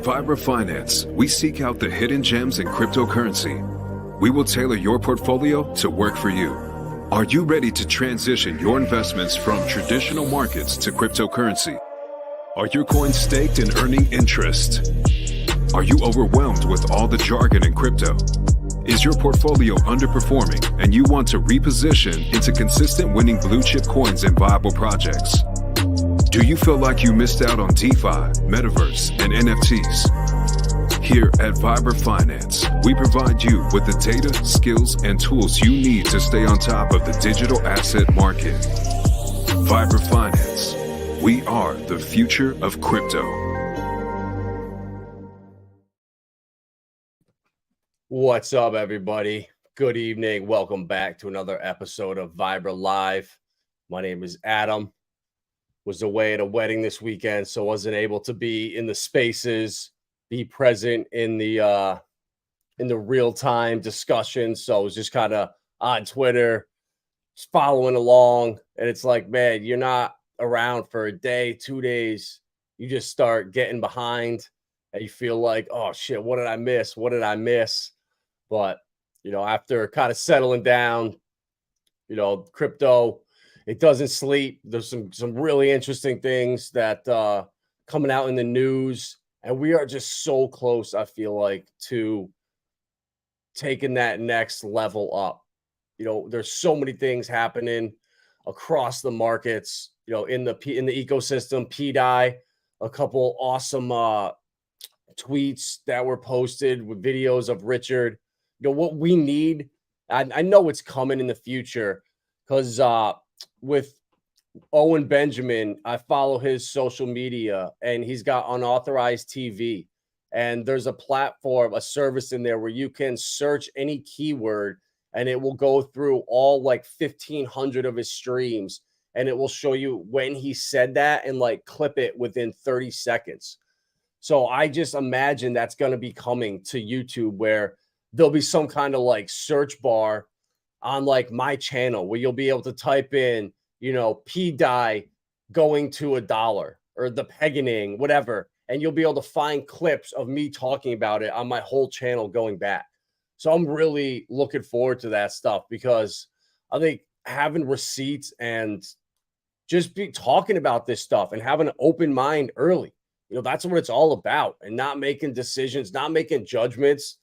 Finance, we seek out the hidden gems in cryptocurrency. We will tailor your portfolio to work for you. Are you ready to transition your investments from traditional markets to cryptocurrency? Are your coins staked and earning interest? Are you overwhelmed with all the jargon in crypto? Is your portfolio underperforming and you want to reposition into consistent winning blue chip coins and viable projects? Do you feel like you missed out on DeFi, Metaverse, and NFTs? Here at Finance, we provide you with the data, skills, and tools you need to stay on top of the digital asset market. Finance, we are the future of crypto. What's up, everybody? Good evening. Welcome back to another episode of Live. My name is Adam. Was away at a wedding this weekend, so wasn't able to be in the spaces, be present in the real-time discussion. So I was just kind of on Twitter, just following along. And it's like, man, you're not around for a day, 2 days. You just start getting behind and you feel like, oh shit, what did I miss? What did I miss? But, after kind of settling down, crypto, it doesn't sleep. There's some really interesting things that coming out in the news, and we are just so close, I feel like, to taking that next level up. There's so many things happening across the markets, in the ecosystem. Pdai, a couple awesome tweets that were posted with videos of Richard. What we need, I know it's coming in the future, because with Owen Benjamin, I follow his social media, and he's got Unauthorized TV. And there's a platform, a service in there where you can search any keyword, and it will go through all like 1,500 of his streams, and it will show you when he said that and like clip it within 30 seconds. So I just imagine that's going to be coming to YouTube, where there'll be some kind of like search bar on like my channel where you'll be able to type in, Pdai going to $1 or the pegging, whatever. And you'll be able to find clips of me talking about it on my whole channel going back. So I'm really looking forward to that stuff, because I think having receipts and just be talking about this stuff and having an open mind early, that's what it's all about, and not making decisions, not making judgments.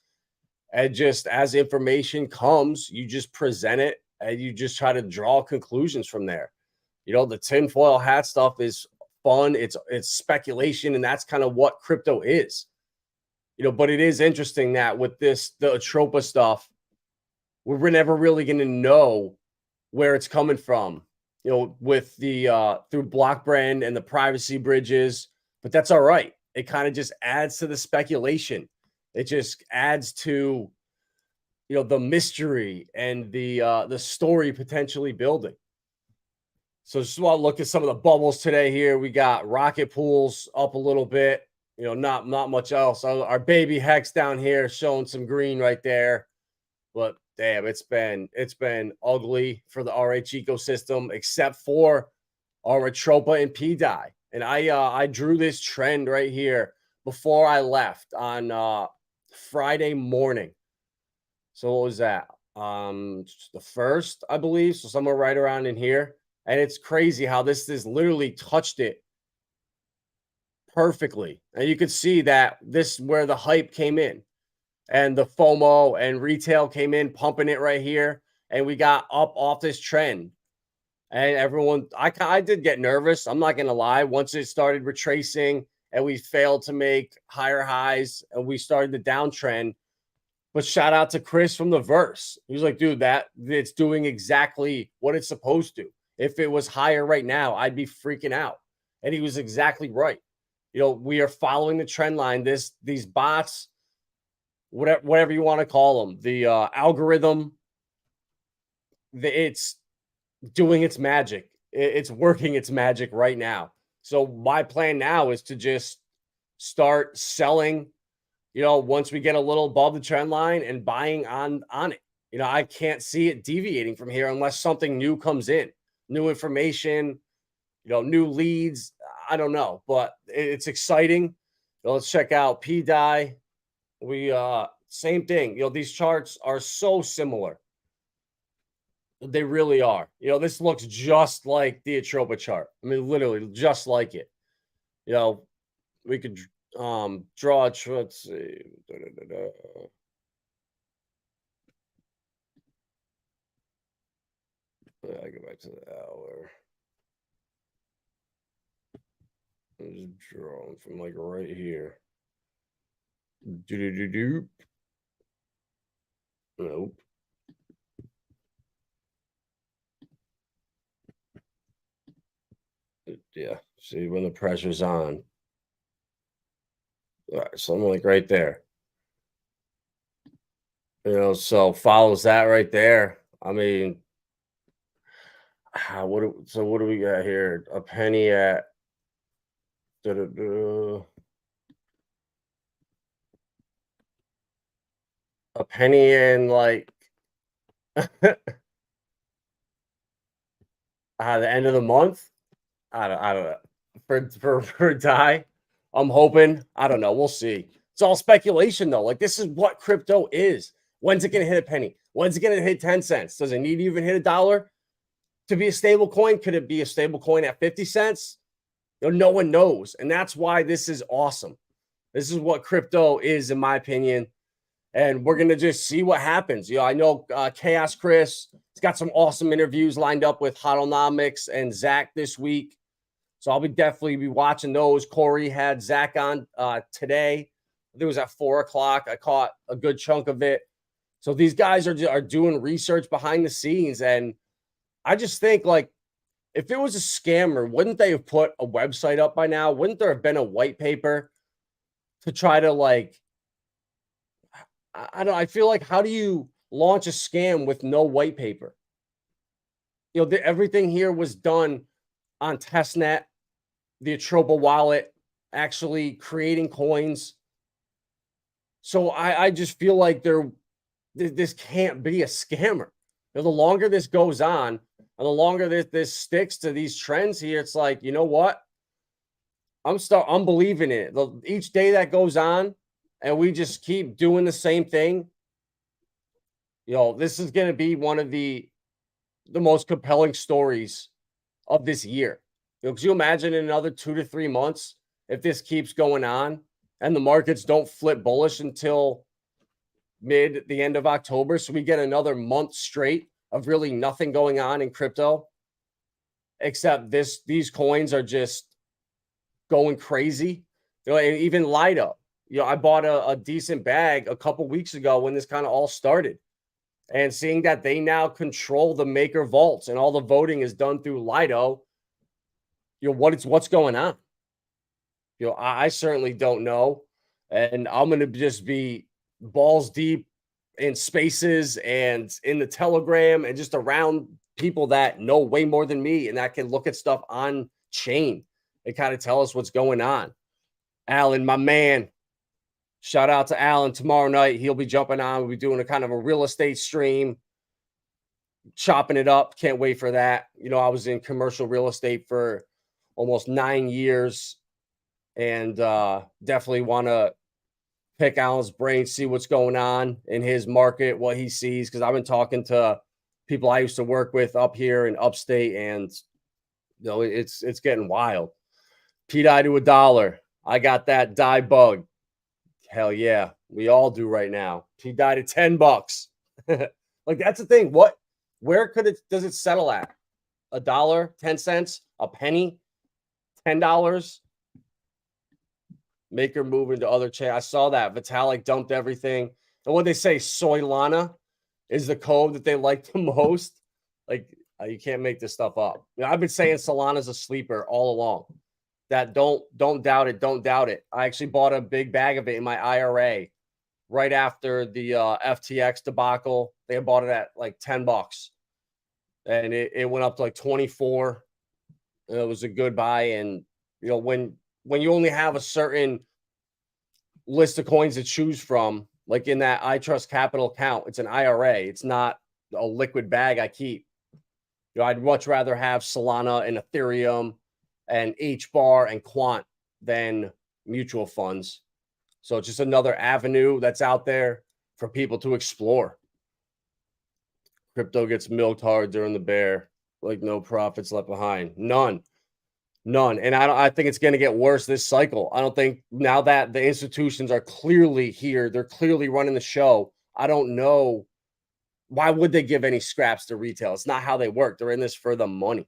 And just as information comes, you just present it and you just try to draw conclusions from there. The tinfoil hat stuff is fun. It's speculation, and that's kind of what crypto is. But it is interesting that with the Atropa stuff, we're never really going to know where it's coming from, with the through Blockbrand and the privacy bridges. But that's all right. It kind of just adds to the speculation. It just adds to, the mystery and the story potentially building. So just want to look at some of the bubbles today here. We got rocket pools up a little bit, not much else. Our baby HEX down here showing some green right there. But damn, it's been ugly for the RH ecosystem, except for our Atropa and Pdai. And I drew this trend right here before I left on Friday morning. So what was that? The first, I believe. So somewhere right around in here. And it's crazy how this literally touched it perfectly. And you could see that this is where the hype came in, and the FOMO and retail came in, pumping it right here. And we got up off this trend. And everyone, I did get nervous. I'm not going to lie. Once it started retracing and we failed to make higher highs and we started the downtrend. But shout out to Chris from the Verse. He was like, dude, it's doing exactly what it's supposed to. If it was higher right now, I'd be freaking out. And he was exactly right. We are following the trend line. These bots, whatever you want to call them, the algorithm, it's doing its magic. It's working its magic right now. So my plan now is to just start selling, once we get a little above the trend line, and buying on it. I can't see it deviating from here unless something new comes in, new information, new leads. I don't know, but it's exciting. Let's check out Pdai. We same thing. These charts are so similar. They really are. This looks just like the Atropa chart. I mean, literally just like it. We could draw a let's see. I go back to the hour. I'm just drawing from like right here. Nope. Yeah. See when the pressure's on. All right, so I'm like right there. So follows that right there. I mean, what do we got here? A penny at a penny in like the end of the month. I don't know. For Dai, I'm hoping. I don't know. We'll see. It's all speculation though. Like, this is what crypto is. When's it gonna hit a penny? When's it gonna hit 10 cents? Does it need to even hit $1 to be a stable coin? Could it be a stable coin at 50 cents? No one knows. And that's why this is awesome. This is what crypto is, in my opinion. And we're going to just see what happens. I know Chaos Chris has got some awesome interviews lined up with Hodonomics and Zach this week. So I'll definitely be watching those. Corey had Zach on today. I think it was at 4 o'clock. I caught a good chunk of it. So these guys are doing research behind the scenes. And I just think, like, if it was a scammer, wouldn't they have put a website up by now? Wouldn't there have been a white paper to try to, like, I don't know. I feel like, how do you launch a scam with no white paper? Everything here was done on testnet, the Atropa wallet, actually creating coins. So I just feel like this can't be a scammer. The longer this goes on, and the longer this sticks to these trends here, it's like, you know what? I'm believing in it. Each day that goes on, and we just keep doing the same thing, this is going to be one of the most compelling stories of this year. Could you imagine in another 2 to 3 months if this keeps going on and the markets don't flip bullish until the end of October? So we get another month straight of really nothing going on in crypto, except these coins are just going crazy. Even Lido. I bought a decent bag a couple weeks ago when this kind of all started, and seeing that they now control the maker vaults and all the voting is done through Lido. What's going on? I certainly don't know, and I'm going to just be balls deep in spaces and in the Telegram and just around people that know way more than me and that can look at stuff on chain and kind of tell us what's going on. Alan, my man, shout out to Alan. Tomorrow night he'll be jumping on. We'll be doing a kind of a real estate stream, chopping it up. Can't wait for that. I was in commercial real estate for almost 9 years, and definitely want to pick Alan's brain, see what's going on in his market, what he sees, because I've been talking to people I used to work with up here in upstate, and it's getting wild. Pdai to $1. I got that die bug. Hell yeah, we all do right now. Pdai to $10. Like, that's the thing. Where does it settle at? $1, 10 cents, a penny, $10? Maker move into other chain. I saw that Vitalik dumped everything. And what they say, Soylana is the code that they like the most. Like, you can't make this stuff up. I've been saying Solana's a sleeper all along. That don't doubt it. Don't doubt it. I actually bought a big bag of it in my IRA right after the FTX debacle. They bought it at like $10, and it went up to like 24. It was a good buy. And when you only have a certain list of coins to choose from, like in that ITRUSTCAPITAL account, it's an IRA. It's not a liquid bag I keep. I'd much rather have Solana and Ethereum and HBAR and Quant than, mutual funds. So it's just another avenue that's out there for people to explore. Crypto gets milked hard during the bear, like no profits left behind. None. And I think it's going to get worse this cycle. I don't think, now that the institutions are clearly here, they're clearly running the show. I don't know, why would they give any scraps to retail? It's not how they work. They're in this for the money.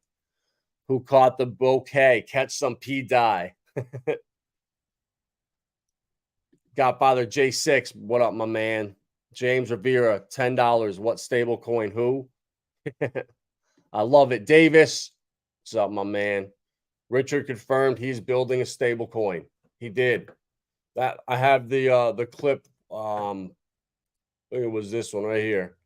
Who caught the bouquet? Catch some Pdai. Godfather J6, what up, my man? James Rivera, $10. What stablecoin? Who? I love it. Davis, what's up, my man? Richard confirmed he's building a stablecoin. He did. That I have the clip. I think it was this one right here.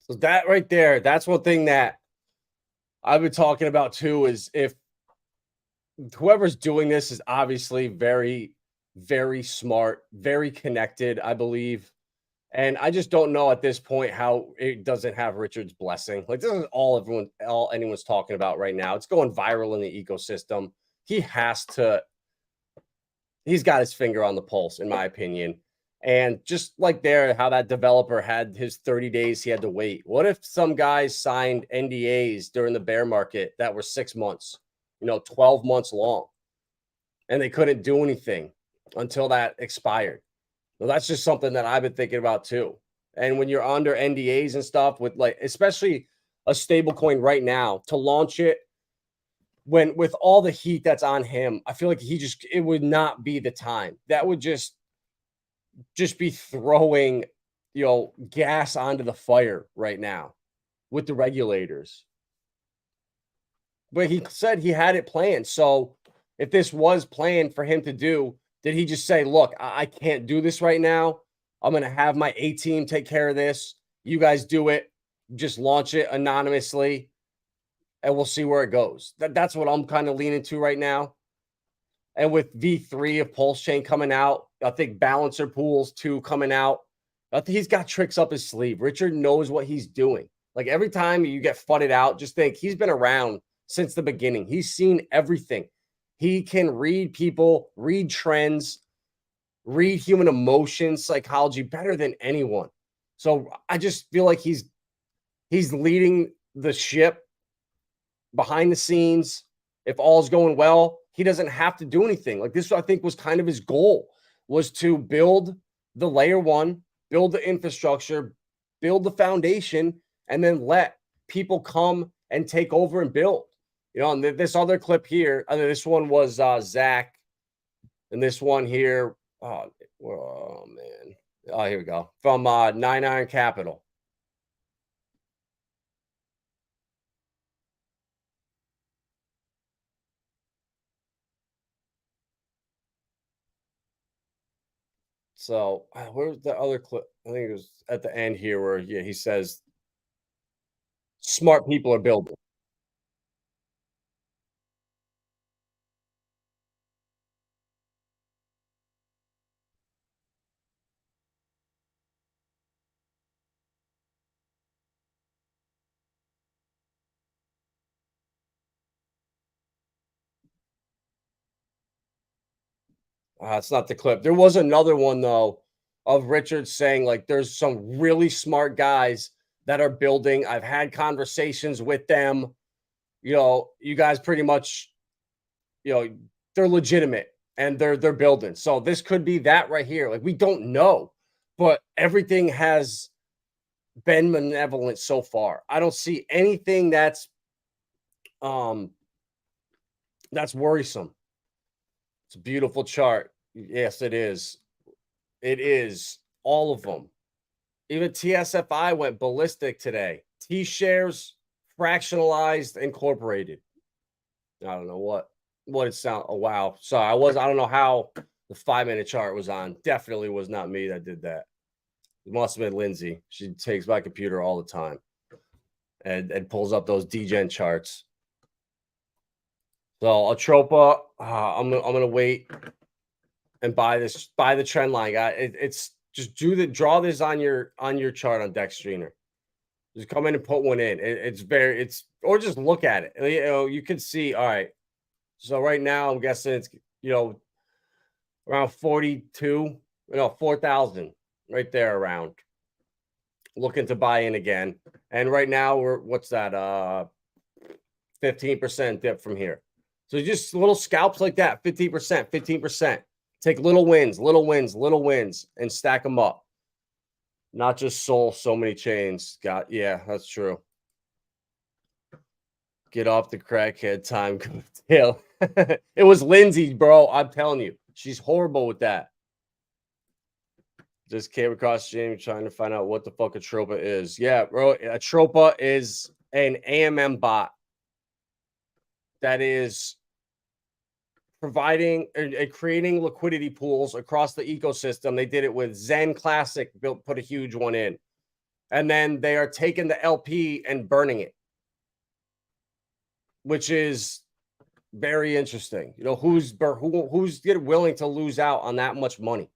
So that right there, that's one thing that I've been talking about too, is if whoever's doing this is obviously very, very smart, very connected, I believe. And I just don't know at this point how it doesn't have Richard's blessing. Like, this is all anyone's talking about right now. It's going viral in the ecosystem. He's got his finger on the pulse, in my opinion. And just like there, how that developer had his 30 days he had to wait. What if some guys signed NDAs during the bear market that were 6 months, 12 months long, and they couldn't do anything until that expired? Well, that's just something that I've been thinking about too. And when you're under NDAs and stuff with, like, especially a stable coin right now, to launch it when with all the heat that's on him, I feel like it would not be the time. That would just be throwing, gas onto the fire right now with the regulators. But he said he had it planned. So if this was planned for him to do, did he just say, look, I can't do this right now. I'm going to have my A team take care of this. You guys do it. Just launch it anonymously, and we'll see where it goes. That's what I'm kind of leaning to right now. And with V3 of Pulsechain coming out, I think Balancer Pools 2 coming out, I think he's got tricks up his sleeve. Richard knows what he's doing. Like, every time you get fudded out, just think he's been around since the beginning. He's seen everything. He can read people, read trends, read human emotions, psychology better than anyone. So I just feel like he's leading the ship behind the scenes. If all's going well, he doesn't have to do anything. Like, this, I think, was kind of his goal, was to build the layer one, build the infrastructure, build the foundation, and then let people come and take over and build. And this other clip here, this one was Zach, and this one here, oh man, here we go, from 99 Capital. So where's the other clip? I think it was at the end here where he says smart people are building. It's not the clip. There was another one, though, of Richard saying, like, there's some really smart guys that are building. I've had conversations with them. You guys pretty much, they're legitimate and they're building. So this could be that right here. Like, we don't know, but everything has been benevolent so far. I don't see anything that's worrisome. It's a beautiful chart. Yes, it is. It is. All of them. Even TSFI went ballistic today. T-shares fractionalized, incorporated. I don't know what it sound. Oh wow. So I don't know how the 5-minute chart was on. Definitely was not me that did that. It must have been Lindsay. She takes my computer all the time and pulls up those degen charts. So Atropa, I'm gonna wait and buy the trend line, guy. It's just draw this on your chart on Dextrainer. Just come in and put one in. Or just look at it. You know, you can see. All right. So right now, I'm guessing it's around 42, 4,000 right there around. Looking to buy in again, and right now what's that? 15% dip from here. So just little scalps like that, 15%, 15%. Take little wins, and stack them up. Not just so many chains. Yeah, that's true. Get off the crackhead time tail. It was Lindsay, bro. I'm telling you, she's horrible with that. Just came across Jamie trying to find out what the fuck Atropa is. Yeah, bro. Atropa is an AMM bot that is providing and creating liquidity pools across the ecosystem. They did it with Zen Classic, put a huge one in. And then they are taking the LP and burning it, which is very interesting. Who's willing to lose out on that much money?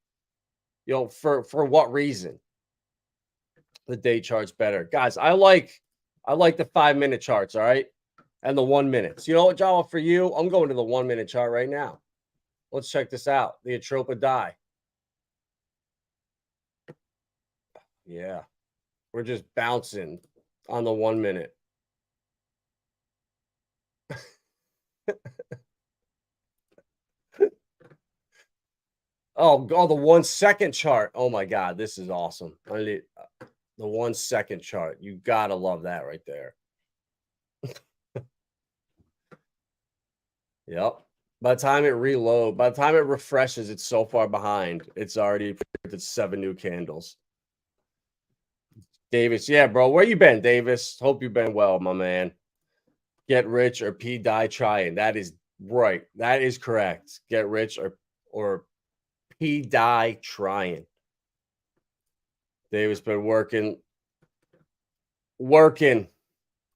For what reason? The day chart's better. Guys, I like the 5-minute charts, all right? And the 1 minute. So you know what, Java, for you, I'm going to the 1 minute chart right now. Let's check this out. The Atropa Pdai. Yeah. We're just bouncing on the 1 minute. Oh, the 1 second chart. Oh my God, this is awesome. The 1 second chart. You gotta love that right there. Yep. By the time it refreshes, it's so far behind. It's already printed 7 new candles. Davis, yeah, bro. Where you been, Davis? Hope you've been well, my man. Get rich or Pdai trying. That is right. That is correct. Get rich or Pdai trying. Davis been working.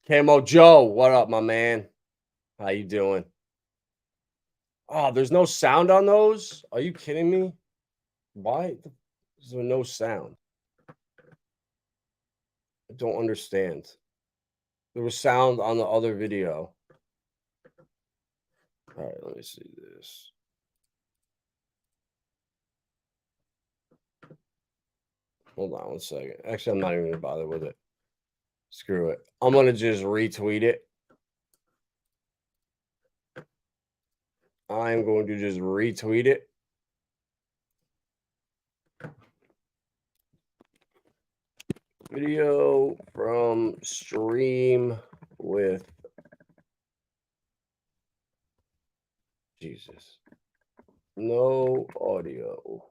Camo Joe, what up, my man? How you doing? Oh, there's no sound on those? Are you kidding me? Why is there no sound? I don't understand. There was sound on the other video. All right, let me see this. Hold on 1 second. Actually, I'm not even going to bother with it. Screw it. I'm going to just retweet it. I'm going to just retweet it. Video from stream with Jesus. No audio.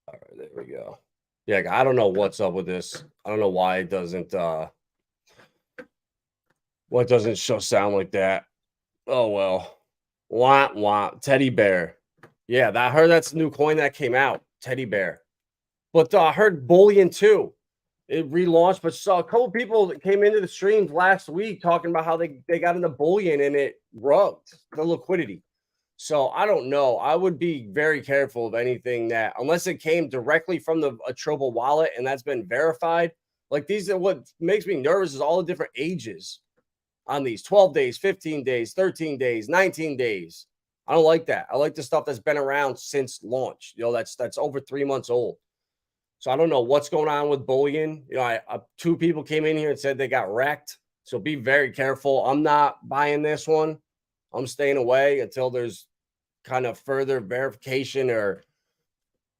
All right, there we go. Yeah, I don't know what's up with this. I don't know why it doesn't show sound like that. Oh well. Wah wah. Teddy bear. Yeah, I heard that's a new coin that came out. Teddy bear. But I heard bullion too. It relaunched, but saw a couple people that came into the streams last week talking about how they got into bullion and it rubbed the liquidity. So I don't know. I would be very careful of anything that, unless it came directly from the Atropa wallet and that's been verified. Like, these are what makes me nervous is all the different ages on these 12 days, 15 days, 13 days, 19 days. I don't like that. I like the stuff that's been around since launch. That's over 3 months old. So I don't know what's going on with bullion. Two people came in here and said they got wrecked. So be very careful. I'm not buying this one. I'm staying away until there's kind of further verification or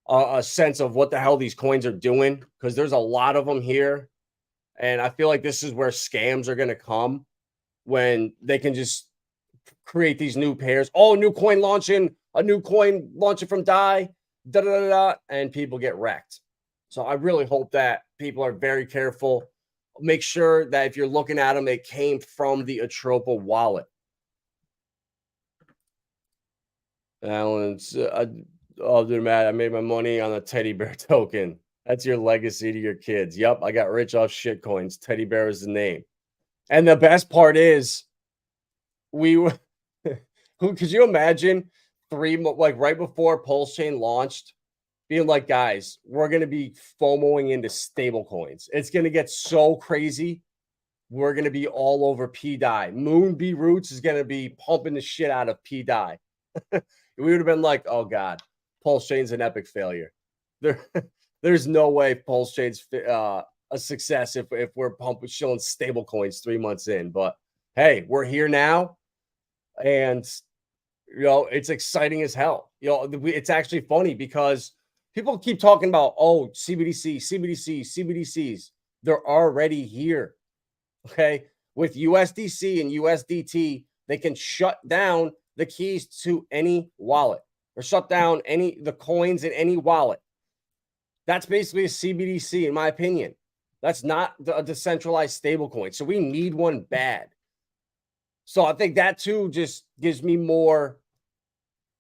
a sense of what the hell these coins are doing, because there's a lot of them here. And I feel like this is where scams are going to come, when they can just create these new pairs. Oh, new coin launching, a new coin launching from Pdai, da da da da, and people get wrecked. So I really hope that people are very careful. Make sure that if you're looking at them, it came from the Atropa wallet. Alan's, other Matt, I made my money on a teddy bear token. That's your legacy to your kids. Yep, I got rich off shit coins. Teddy bear is the name. And the best part is, we were, could you imagine right before Pulsechain launched, being like, guys, we're going to be FOMOing into stable coins. It's going to get so crazy. We're going to be all over Pdai. Moon B Roots is going to be pumping the shit out of Pdai. We would have been like, oh God, Pulsechain's an epic failure. There's no way Pulsechain's a success if we're showing stable coins 3 months in. But hey, we're here now, and it's exciting as hell. It's actually funny because people keep talking about, oh, CBDCs. They're already here. Okay, with USDC and USDT, they can shut down the keys to any wallet, or shut down the coins in any wallet. That's basically a CBDC, in my opinion. That's not a decentralized stablecoin. So we need one bad. So I think that too just gives me more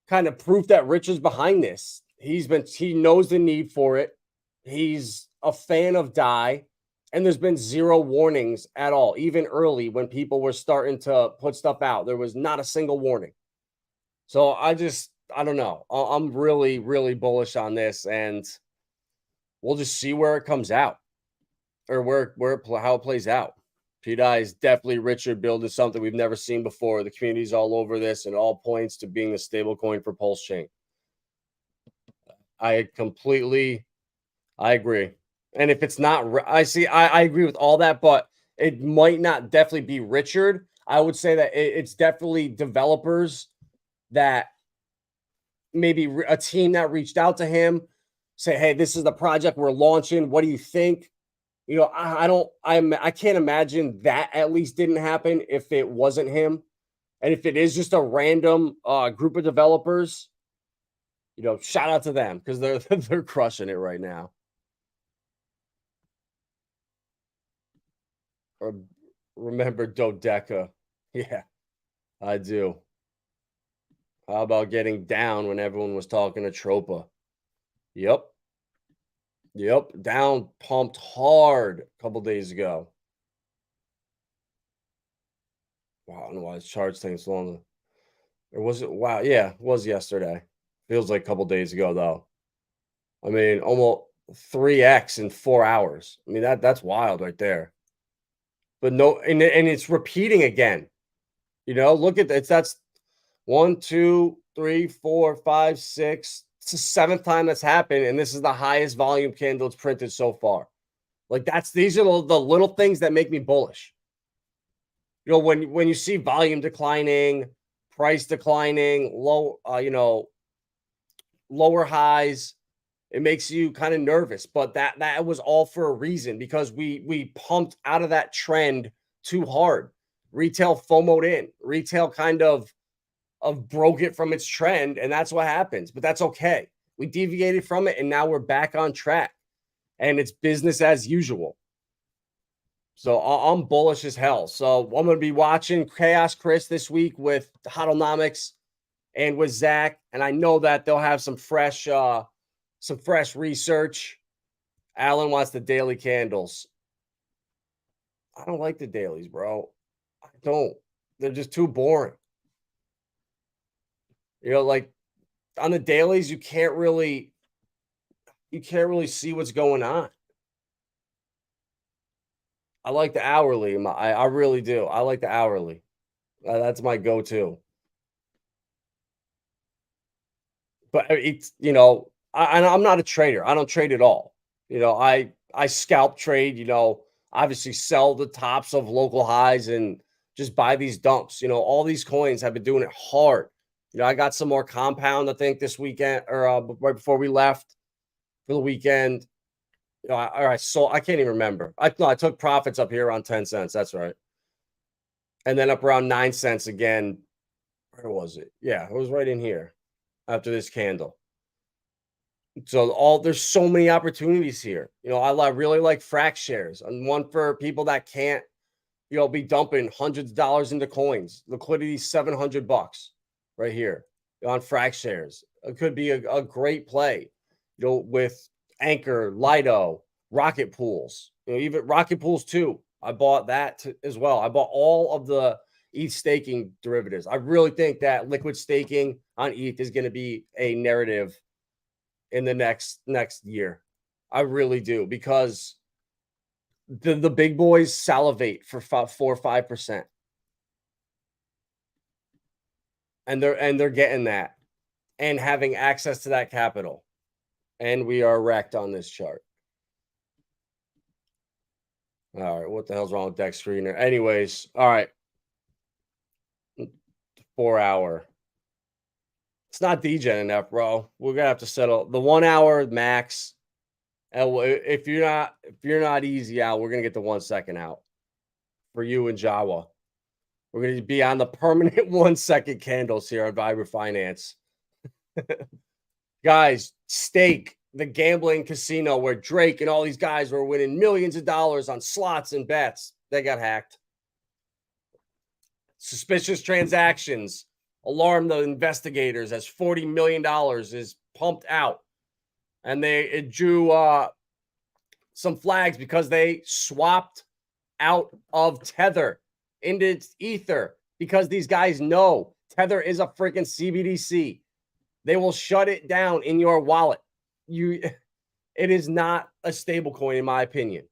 kind of proof that Rich is behind this. He knows the need for it. He's a fan of Pdai, and there's been zero warnings at all. Even early, when people were starting to put stuff out, there was not a single warning. So I don't know. I'm really, really bullish on this, and we'll just see where it comes out, or how it plays out. Pdai is definitely Richard building something we've never seen before. The community's all over this, and all points to being a stable coin for Pulsechain. I agree. And if it's not, I agree with all that, but it might not definitely be Richard. I would say that it's definitely developers, that maybe a team that reached out to him, say, hey, this is the project we're launching. What do you think? I can't imagine that at least didn't happen if it wasn't him. And if it is just a random group of developers, shout out to them, because they're crushing it right now. Or remember Dodeca? Yeah, I do. How about getting down when everyone was talking to Atropa? Yep. Down, pumped hard a couple days ago. Wow, I don't know why this chart's taking so long. Or was it? Wow, yeah, it was yesterday. Feels like a couple days ago, though. I mean, almost 3x in 4 hours. I mean, that's wild right there. But no, and it's repeating again. Look at that. That's 1, 2, 3, 4, 5, 6. It's the 7th time that's happened, and this is the highest volume candle it's printed so far. Like, these are the little things that make me bullish. When you see volume declining, price declining, lower highs, it makes you kind of nervous. But that was all for a reason, because we pumped out of that trend too hard. Retail FOMO'd in. Retail kind of broke it from its trend, and that's what happens. But that's okay. We deviated from it, and now we're back on track, and it's business as usual. So I'm bullish as hell. So I'm going to be watching Chaos Chris this week with Hodonomics and with Zach, and I know that they'll have some fresh research. Alan wants the daily candles. I don't like the dailies, bro. I don't. They're just too boring. Like on the dailies, you can't really see what's going on. I like the hourly. I really do. I like the hourly. That's my go-to. But it's, I'm not a trader. I don't trade at all. I scalp trade, obviously sell the tops of local highs and just buy these dumps. You know, all these coins have been doing it hard. You know, I got some more compound, I think, this weekend or right before we left for the weekend. You know, I can't even remember. I took profits up here around 10 cents. That's right. And then up around 9 cents again. Where was it? Yeah, it was right in here after this candle. So there's so many opportunities here. You know, I really like frac shares, and one for people that can't, you know, be dumping hundreds of dollars into coins. Liquidity $700 right here on frac shares. It could be a great play, you know, with Anchor, Lido, Rocket Pools, you know, even Rocket Pools 2. I bought that as well. I bought all of the ETH staking derivatives. I really think that liquid staking on ETH is going to be a narrative in the next year. I really do, because the big boys salivate for 4 or 5%. And they're getting that and having access to that capital. And we are wrecked on this chart. All right, what the hell's wrong with Deck Screener? Anyways, all right. 4 hour. It's not degen enough, bro. We're gonna have to settle the 1 hour max. And if you're not easy out, we're gonna get the 1 second out for you and Jawa. We're gonna be on the permanent 1 second candles here on Finance. Guys, Stake, the gambling casino where Drake and all these guys were winning millions of dollars on slots and bets, they got hacked. Suspicious transactions alarm the investigators as $40 million is pumped out. And it drew some flags because they swapped out of Tether into Ether, because these guys know Tether is a freaking CBDC. They will shut it down in your wallet. It is not a stablecoin, in my opinion.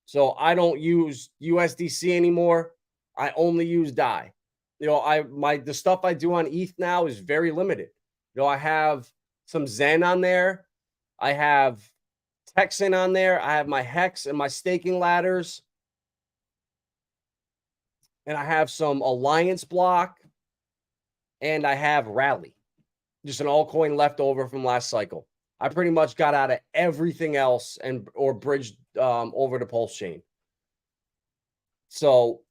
So I don't use USDC anymore. I only use DAI. You know, the stuff I do on ETH now is very limited. You know, I have some Zen on there. I have Texan on there. I have my HEX and my staking ladders. And I have some Alliance block. And I have Rally. Just an altcoin left over from last cycle. I pretty much got out of everything else or bridged over to Pulsechain. So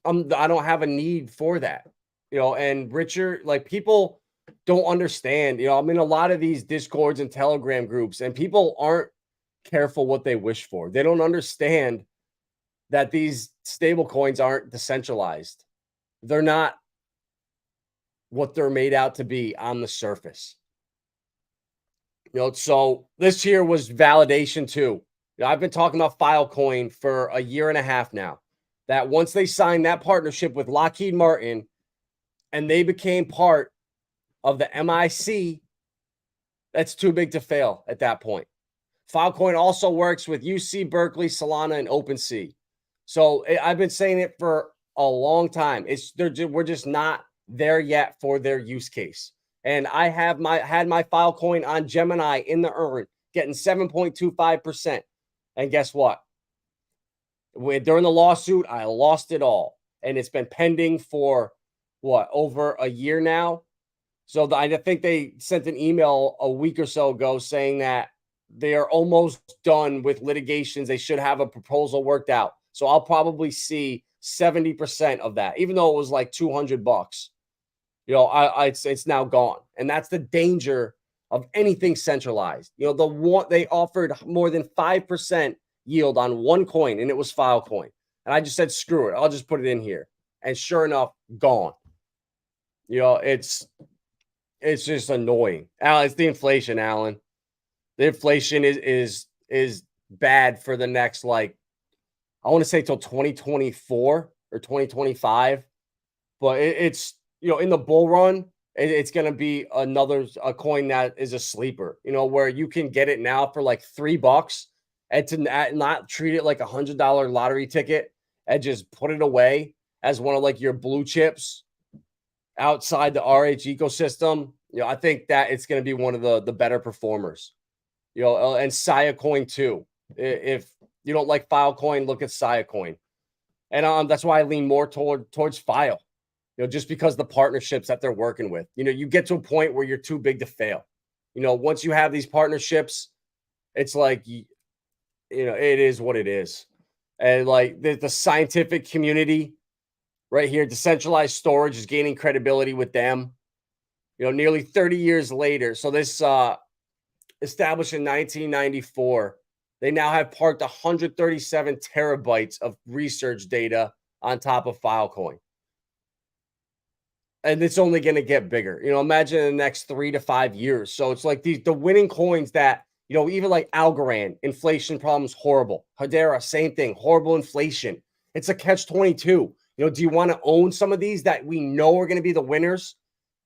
I don't have a need for that, you know. And Richard, like, people don't understand, you know, I'm in a lot of these Discords and Telegram groups, and people aren't careful what they wish for. They don't understand that these stable coins aren't decentralized. They're not what they're made out to be on the surface. You know, so this here was validation too. You know, I've been talking about Filecoin for a year and a half now. That once they signed that partnership with Lockheed Martin and they became part of the MIC, that's too big to fail at that point. Filecoin also works with UC, Berkeley, Solana, and OpenSea. So I've been saying it for a long time. We're just not there yet for their use case. And I had my Filecoin on Gemini in the earn, getting 7.25%. And guess what? During the lawsuit, I lost it all. And it's been pending for, over a year now? So I think they sent an email a week or so ago saying that they are almost done with litigations. They should have a proposal worked out. So I'll probably see 70% of that, even though it was like $200. You know, it's now gone. And that's the danger of anything centralized. You know, they offered more than 5% yield on one coin, and it was Filecoin. And I just said, screw it. I'll just put it in here. And sure enough, gone. You know, it's just annoying. Alan, it's the inflation, Alan. The inflation is bad for the next, like, I want to say till 2024 or 2025. But it's, you know, in the bull run, it's going to be a coin that is a sleeper, you know, where you can get it now for like $3 and to not treat it like $100 lottery ticket and just put it away as one of like your blue chips outside the RH ecosystem. You know, I think that it's going to be one of the better performers, you know, and Siacoin too. If you don't like Filecoin, look at Siacoin. And that's why I lean more towards File, just because the partnerships that they're working with. You get to a point where you're too big to fail. Once you have these partnerships, it's like, it is what it is. And like the scientific community right here, decentralized storage is gaining credibility with them. Nearly 30 years later. So this established in 1994, they now have parked 137 terabytes of research data on top of Filecoin. And it's only going to get bigger. Imagine in the next 3 to 5 years. So it's like the winning coins that, even like Algorand, inflation problems, horrible. Hedera, same thing, horrible inflation. It's a catch-22. Do you want to own some of these that we know are going to be the winners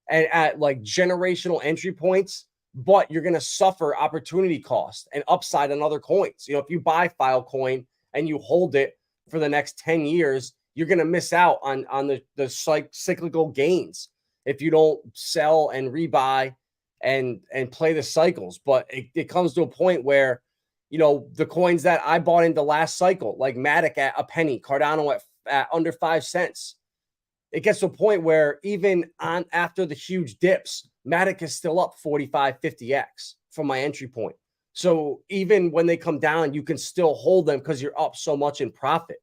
and at like generational entry points, but you're going to suffer opportunity cost and upside on other coins? If you buy Filecoin and you hold it for the next 10 years, you're going to miss out on the cyclical gains if you don't sell and rebuy and play the cycles. But it comes to a point where, the coins that I bought into last cycle, like Matic at a penny, Cardano at under 5 cents, it gets to a point where even after the huge dips, Matic is still up 45, 50x from my entry point. So even when they come down, you can still hold them because you're up so much in profit.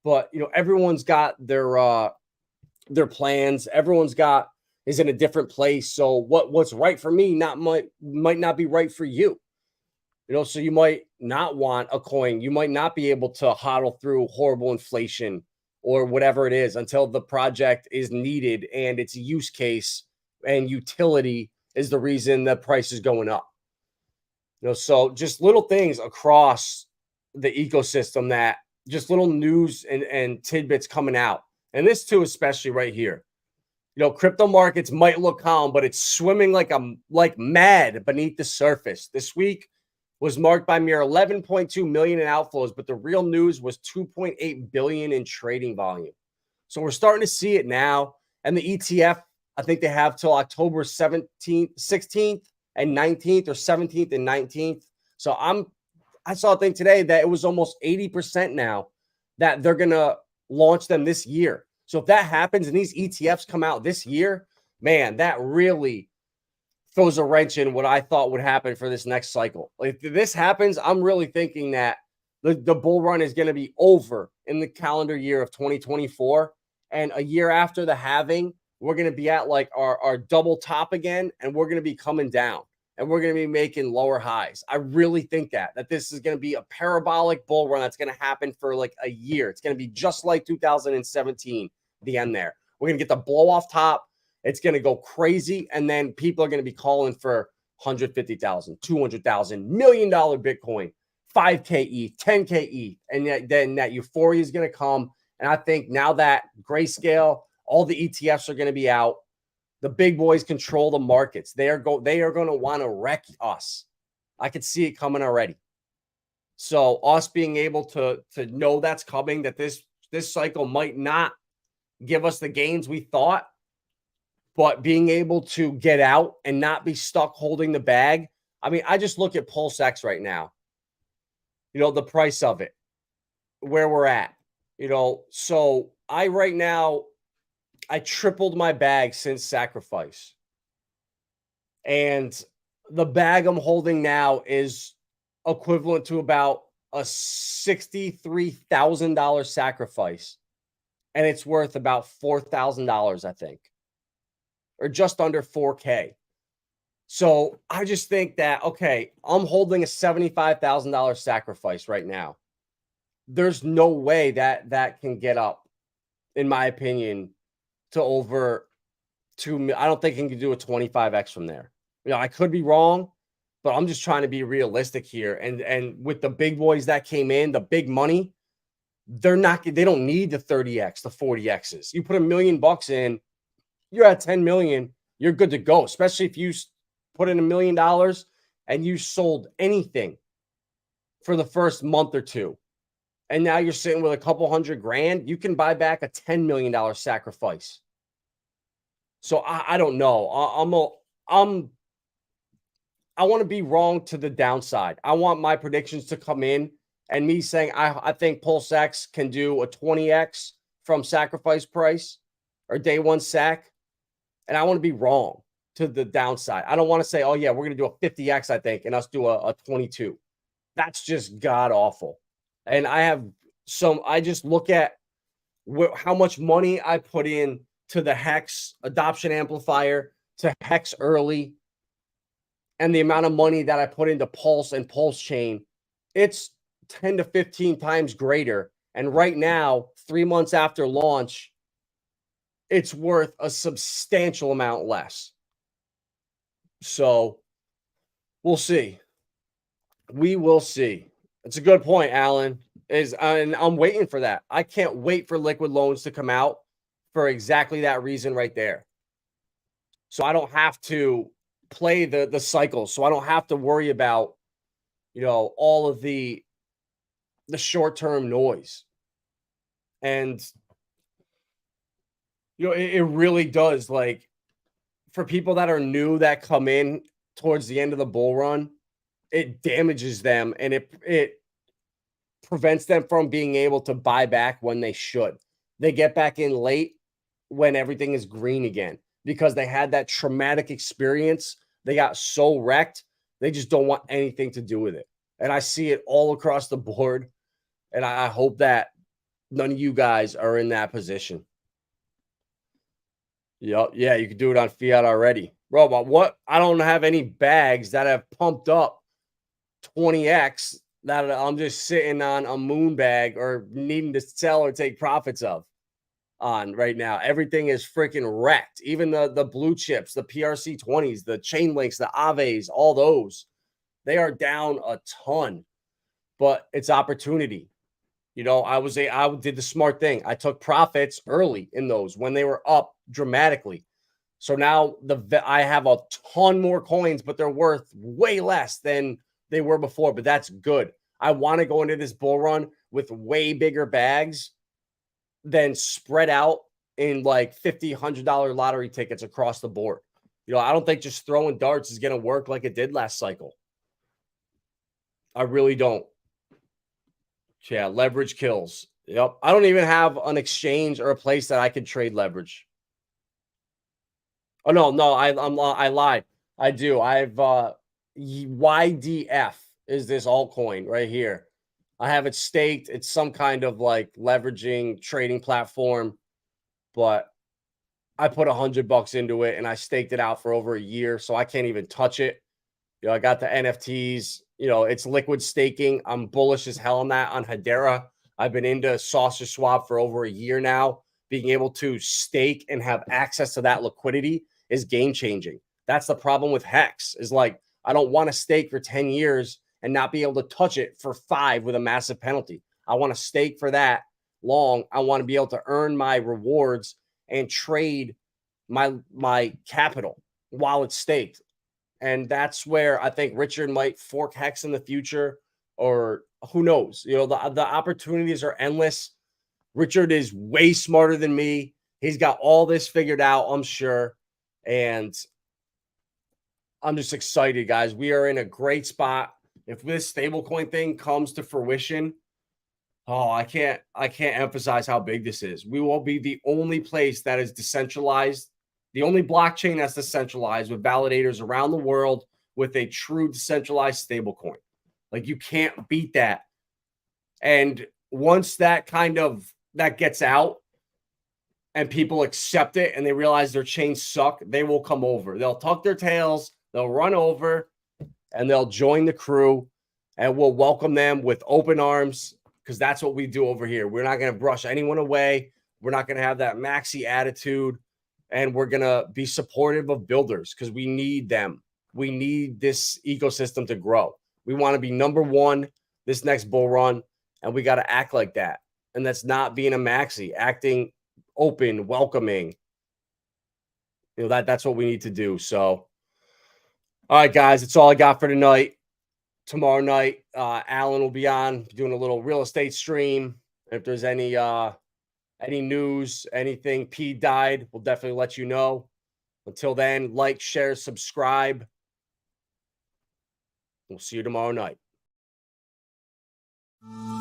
But everyone's got their plans. Everyone's is in a different place. So what's right for me might not be right for you. So you might not want a coin. You might not be able to hodl through horrible inflation or whatever it is until the project is needed and its use case and utility is the reason the price is going up. So just little things across the ecosystem, that just little news and tidbits coming out. And this too, especially right here. Crypto markets might look calm, but it's swimming like mad beneath the surface. This week was marked by mere 11.2 million in outflows, but the real news was 2.8 billion in trading volume. So we're starting to see it now. And the ETF, I think they have till October 17th, 16th and 19th, or 17th and 19th. So I saw a thing today that it was almost 80% now that they're going to launch them this year. So if that happens and these ETFs come out this year, man, that really throws a wrench in what I thought would happen for this next cycle. If this happens, I'm really thinking that the bull run is going to be over in the calendar year of 2024. And a year after the halving, we're going to be at like our double top again, and we're going to be coming down and we're going to be making lower highs. I really think that this is going to be a parabolic bull run that's going to happen for like a year. It's going to be just like 2017, the end there. We're going to get the blow off top. It's going to go crazy. And then people are going to be calling for 150,000, 200,000, $1 million Bitcoin, 5K ETH, 10K ETH. And then that euphoria is going to come. And I think now that Grayscale, all the ETFs are going to be out, the big boys control the markets. They are going to want to wreck us. I could see it coming already. So us being able to know that's coming, that this cycle might not give us the gains we thought, but being able to get out and not be stuck holding the bag. I mean, I just look at PulseX right now, the price of it, where we're at, so right now, I tripled my bag since sacrifice. And the bag I'm holding now is equivalent to about a $63,000 sacrifice. And it's worth about $4,000, I think, or just under 4K. So I just think that, okay, I'm holding a $75,000 sacrifice right now. There's no way that can get up, in my opinion, to over 2 million. I don't think he can do a 25x from there. I could be wrong, but I'm just trying to be realistic here. And with the big boys that came in, the big money, they don't need the 30x, the 40x's. You put $1 million in, you're at 10 million, you're good to go. Especially if you put in $1 million and you sold anything for the first month or two. And now you're sitting with a couple $100,000, you can buy back a $10 million sacrifice. So I don't know. I want to be wrong to the downside. I want my predictions to come in and me saying I think PulseX can do a 20x from sacrifice price or day one sack, and I want to be wrong to the downside. I don't want to say, oh yeah, we're going to do a 50x, I think, and us do a 22. That's just god awful. And I just look at how much money I put in to the HEX adoption amplifier, to HEX early, and the amount of money that I put into Pulse and Pulsechain. It's 10 to 15 times greater. And right now, 3 months after launch, it's worth a substantial amount less. So we'll see. We will see. It's a good point, Alan. And I'm waiting for that. I can't wait for liquid loans to come out for exactly that reason right there. So I don't have to play the cycle. So I don't have to worry about, all of the short-term noise. And it really does, like, for people that are new that come in towards the end of the bull run, it damages them, and it prevents them from being able to buy back when they should. They get back in late when everything is green again because they had that traumatic experience. They got so wrecked. They just don't want anything to do with it. And I see it all across the board. And I hope that none of you guys are in that position. Yep. Yeah, you could do it on fiat already. Bro, but what? I don't have any bags that have pumped up 20x that I'm just sitting on a moon bag or needing to sell or take profits of on right now. Everything is freaking wrecked. Even the blue chips, the PRC20s, the chain links, the Aves, all those, they are down a ton. But it's opportunity. I did the smart thing. I took profits early in those when they were up dramatically. So now I have a ton more coins, but they're worth way less than they were before. But that's good. I want to go into this bull run with way bigger bags than spread out in like $50, $100 lottery tickets across the board. I don't think just throwing darts is going to work like it did last cycle. I really don't. Yeah, leverage kills. Yep. I don't even have an exchange or a place that I could trade leverage. Oh, no, I lied. I do. I've YDF is this altcoin right here. I have it staked. It's some kind of like leveraging trading platform, but I put $100 into it and I staked it out for over a year, so I can't even touch it. I got the NFTs. It's liquid staking. I'm bullish as hell on that on Hedera. I've been into Saucerswap for over a year now. Being able to stake and have access to that liquidity is game changing. That's the problem with HEX is like, I don't want to stake for 10 years and not be able to touch it for 5 with a massive penalty. I want to stake for that long. I want to be able to earn my rewards and trade my capital while it's staked. And that's where I think Richard might fork HEX in the future, or who knows? The opportunities are endless. Richard is way smarter than me. He's got all this figured out, I'm sure. And I'm just excited, guys. We are in a great spot. If this stablecoin thing comes to fruition, I can't emphasize how big this is. We will be the only place that is decentralized, the only blockchain that's decentralized with validators around the world with a true decentralized stablecoin. Like, you can't beat that. And once that gets out and people accept it and they realize their chains suck, they will come over. They'll tuck their tails, they'll run over, and they'll join the crew, and we'll welcome them with open arms, because that's what we do over here. We're not going to brush anyone away. We're not going to have that maxi attitude, and we're going to be supportive of builders because we need them. We need this ecosystem to grow. We want to be number one this next bull run, and we got to act like that. And that's not being a maxi, acting open, welcoming. That's what we need to do. So, all right, guys, that's all I got for tonight. Tomorrow night, Alan will be on doing a little real estate stream. If there's any news, anything P died, we'll definitely let you know. Until then, like, share, subscribe. We'll see you tomorrow night. you.